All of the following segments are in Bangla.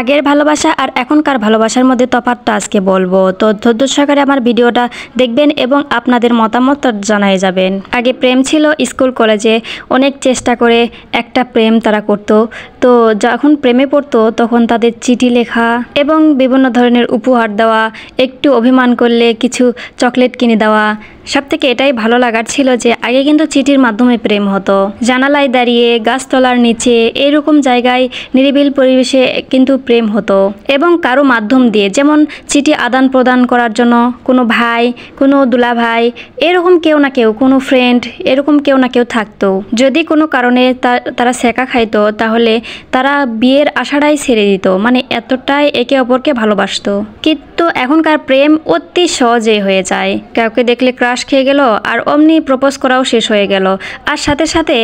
আগের ভালোবাসা আর এখনকার ভালোবাসার মধ্যে তফাৎটা আজকে বলবো। তো ধৈর্য সহকারে আমার ভিডিওটা দেখবেন এবং আপনাদের মতামত জানাই যাবেন। আগে প্রেম ছিল স্কুল কলেজে, অনেক চেষ্টা করে একটা প্রেম তারা করত। তো যখন প্রেমে পড়তো তখন তাদের চিঠি লেখা এবং বিভিন্ন ধরনের উপহার দেওয়া, একটু অভিমান করলে কিছু চকলেট কিনে দেওয়া। সব থেকে এটাই ভালো লাগার ছিল যে আগে কিন্তু চিঠির মাধ্যমে প্রেম হতো। জানালায় দাঁড়িয়ে, গাছতলার নিচে, এরকম জায়গায় নিরিবিল পরিবেশে কিন্তু প্রেম হতো এবং কারো মাধ্যম দিয়ে, যেমন চিঠি আদান প্রদান করার জন্য কোনো ভাই, কোনো দুলা ভাই, এরকম কেউ না কেউ, কোনো ফ্রেন্ড, এরকম কেউ না কেউ থাকতো। যদি কোনো কারণে তারা সেকা খাইতো তাহলে তারা বিয়ের আশাটাই ছেড়ে দিত, মানে এতটাই একে অপরকে ভালোবাসতো। কিন্তু এখনকার প্রেম অতি সহজেই হয়ে যায়। কাউকে দেখলে ক্রাশ খেয়ে গেল আর অমনি প্রপোজ করাও শেষ হয়ে গেল, আর সাথে সাথে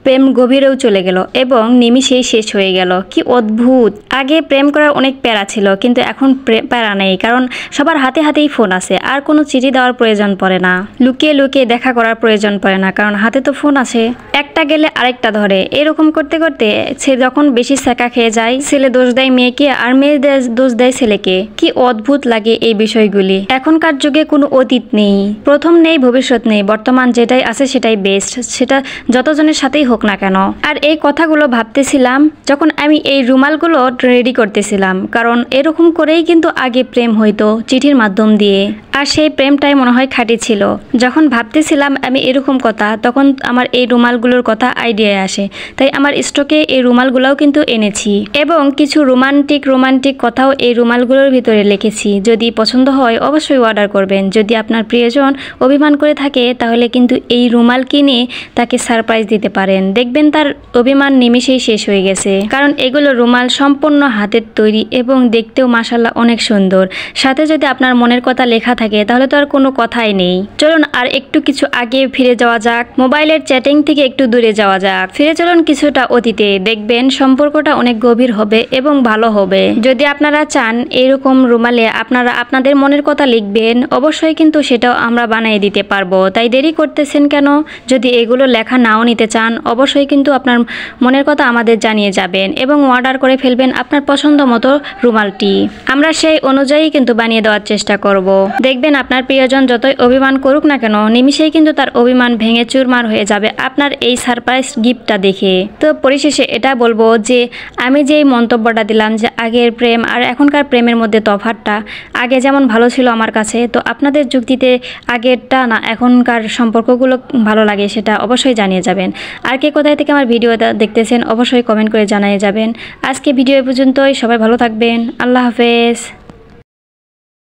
প্রেম গভীরেও চলে গেল এবং নিমিষেই শেষ হয়ে গেল। কি অদ্ভুত! আগে প্রেম করার অনেক প্যারা ছিল, কিন্তু এখন প্যারা নেই, কারণ সবার হাতে হাতেই ফোন আছে, আর কোনো চিঠি দেওয়ার প্রয়োজন পড়ে না, লুকিয়ে লুকিয়ে দেখা করার প্রয়োজন পড়ে না, কারণ হাতে তো ফোন আছে। একটা গেলে আরেকটা ধরে, এরকম করতে করতে সে যখন বেশি সেকা খেয়ে যায়, ছেলে দোষ দেয় মেয়েকে আর মেয়ে দোষ দেয় ছেলেকে। কি অদ্ভুত লাগে এই বিষয়গুলি। এখনকার যুগে কোনো অতীত নেই, প্রথম নেই, ভবিষ্যৎ নেই, বর্তমান যেটাই আছে সেটাই বেস্ট, সেটা যতজনের সাথেই হোক না কেন। আর এই কথাগুলো ভাবতেছিলাম যখন আমি এই রুমালগুলো রেডি করতেছিলাম, কারণ এরকম করেই কিন্তু আগে প্রেম হইতো, চিঠির মাধ্যম দিয়ে, আর সেই প্রেমটাই মনে হয় খাঁটি ছিল। যখন ভাবতেছিলাম আমি এরকম কথা, তখন আমার এই রুমালগুলোর কথা আইডিয়ায় আসে, তাই আমার স্টকে এই রুমালগুলোও কিন্তু এনেছি এবং কিছু রোমান্টিক কথাও এই রুমালগুলোর ভিতরে লিখেছি। যদি পছন্দ হয় অবশ্যই অর্ডার করবেন। যদি আপনার প্রিয়জন অভিমান করে থাকে তাহলে কিন্তু এই রুমাল কিনে তাকে সারপ্রাইজ দিতে পারেন, দেখবেন তার অভিমান নিমিষেই শেষ হয়ে গেছে। কারণ এগুলো রুমাল সম্পূর্ণ হাতের তৈরি এবং দেখতেও মাশাআল্লাহ অনেক সুন্দর। সাথে যদি আপনার মনের কথা লেখা থাকে তাহলে তো আর কোনো কথাই নেই। চলুন আর একটু কিছু আগে ফিরে যাওয়া যাক, মোবাইলের চ্যাটিং থেকে একটু দূরে যাওয়া যাক, ফিরে চলুন কিছুটা অতীতে, দেখবেন সম্পর্কটা অনেক গভীর হবে এবং ভালো হবে। যদি আপনারা চান এরকম রুমালে আপনারা আপনাদের মনের কথা লিখবেন, অবশ্যই কিন্তু সেটাও আমরা বানিয়ে দিতে পারবো। তাই দেরি করতেছেন কেন? যদি এগুলো লেখা নাও নিতে চান অবশ্যই কিন্তু আপনার মনের কথা আমাদের জানিয়ে যাবেন এবং অর্ডার করে ফেলবেন আপনার পছন্দ মতো রুমালটি। আমরা সেই অনুযায়ী কিন্তু বানিয়ে দেওয়ার চেষ্টা করব। দেখবেন আপনার প্রিয়জন যতই অভিমান করুক না কেন, নিমিষেই কিন্তু তার অভিমান ভেঙে চুরমার হয়ে যাবে আপনার এই সারপ্রাইজ গিফটটা দেখে। তো পরিশেষে এটা বলবো যে আমি যেই মন্তব্যটা দিলাম যে আগের প্রেম আর এখনকার প্রেমের মধ্যে তফাৎটা, আগে যেমন ভালো ছিল আমার কাছে, তো আপনাদের যুক্তিতে আগেরটা না এখনকার সম্পর্কগুলো ভালো লাগে সেটা অবশ্যই জানিয়ে যাবেন। আর কে কোথায় থেকে আমার ভিডিওটা দেখতেছেন অবশ্যই কমেন্ট করে জানিয়ে যাবেন। আজকে ভিডিও পর্যন্তই, সবাই ভালো থাকবেন, আল্লাহ হাফেজ।